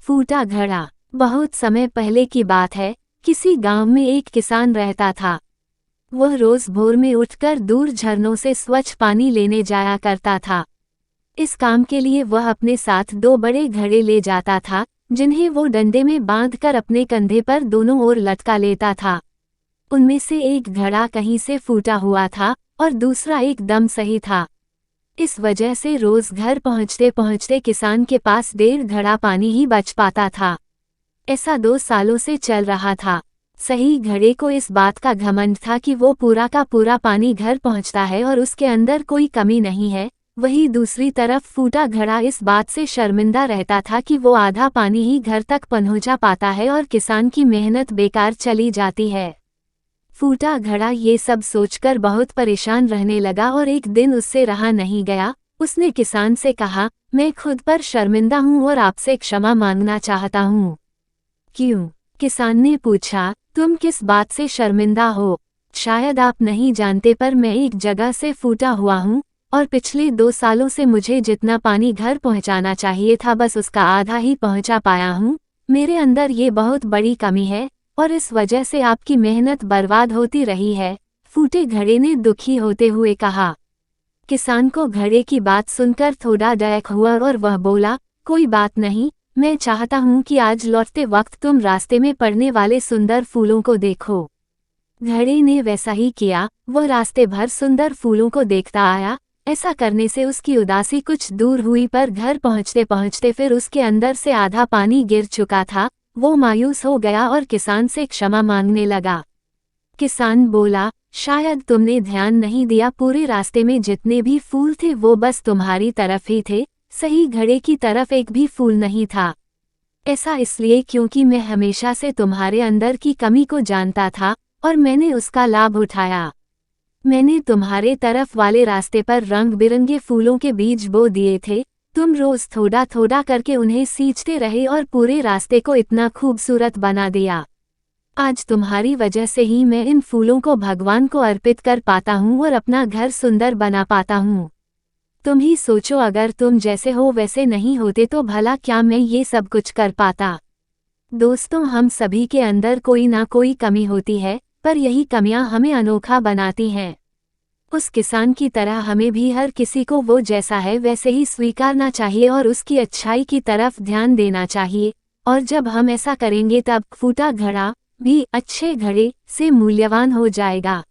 फूटा घड़ा। बहुत समय पहले की बात है, किसी गांव में एक किसान रहता था। वह रोज भोर में उठकर दूर झरनों से स्वच्छ पानी लेने जाया करता था। इस काम के लिए वह अपने साथ 2 बड़े घड़े ले जाता था, जिन्हें वो डंडे में बांधकर अपने कंधे पर दोनों ओर लटका लेता था। उनमें से एक घड़ा कहीं से फूटा हुआ था और दूसरा एकदम सही था। इस वजह से रोज घर पहुंचते पहुंचते किसान के पास 1.5 घड़ा पानी ही बच पाता था। ऐसा 2 सालों से चल रहा था। सही घड़े को इस बात का घमंड था कि वो पूरा का पूरा पानी घर पहुंचता है और उसके अंदर कोई कमी नहीं है। वहीं दूसरी तरफ फूटा घड़ा इस बात से शर्मिंदा रहता था कि वो आधा पानी ही घर तक पहुंचा पाता है और किसान की मेहनत बेकार चली जाती है। फूटा घड़ा ये सब सोचकर बहुत परेशान रहने लगा और एक दिन उससे रहा नहीं गया। उसने किसान से कहा, मैं खुद पर शर्मिंदा हूँ और आपसे क्षमा मांगना चाहता हूँ। क्यों? किसान ने पूछा, तुम किस बात से शर्मिंदा हो? शायद आप नहीं जानते, पर मैं एक जगह से फूटा हुआ हूँ और पिछले 2 सालों से मुझे जितना पानी घर पहुँचाना चाहिए था बस उसका आधा ही पहुँचा पाया हूँ। मेरे अंदर ये बहुत बड़ी कमी है और इस वजह से आपकी मेहनत बर्बाद होती रही है। फूटे घड़े ने दुखी होते हुए कहा। किसान को घड़े की बात सुनकर थोड़ा डर हुआ और वह बोला, कोई बात नहीं, मैं चाहता हूँ कि आज लौटते वक्त तुम रास्ते में पड़ने वाले सुंदर फूलों को देखो। घड़े ने वैसा ही किया। वह रास्ते भर सुंदर फूलों को देखता आया। ऐसा करने से उसकी उदासी कुछ दूर हुई, पर घर पहुँचते पहुँचते फिर उसके अंदर से आधा पानी गिर चुका था। वो मायूस हो गया और किसान से क्षमा मांगने लगा। किसान बोला, शायद तुमने ध्यान नहीं दिया, पूरे रास्ते में जितने भी फूल थे वो बस तुम्हारी तरफ ही थे, सही घड़े की तरफ एक भी फूल नहीं था। ऐसा इसलिए क्योंकि मैं हमेशा से तुम्हारे अंदर की कमी को जानता था और मैंने उसका लाभ उठाया। मैंने तुम्हारे तरफ वाले रास्ते पर रंग बिरंगे फूलों के बीज बो दिए थे। तुम रोज थोड़ा थोड़ा करके उन्हें सींचते रहे और पूरे रास्ते को इतना खूबसूरत बना दिया। आज तुम्हारी वजह से ही मैं इन फूलों को भगवान को अर्पित कर पाता हूँ और अपना घर सुंदर बना पाता हूँ। तुम ही सोचो, अगर तुम जैसे हो वैसे नहीं होते तो भला क्या मैं ये सब कुछ कर पाता। दोस्तों, हम सभी के अंदर कोई ना कोई कमी होती है, पर यही कमियां हमें अनोखा बनाती हैं। उस किसान की तरह हमें भी हर किसी को वो जैसा है वैसे ही स्वीकारना चाहिए और उसकी अच्छाई की तरफ ध्यान देना चाहिए। और जब हम ऐसा करेंगे तब फूटा घड़ा भी अच्छे घड़े से मूल्यवान हो जाएगा।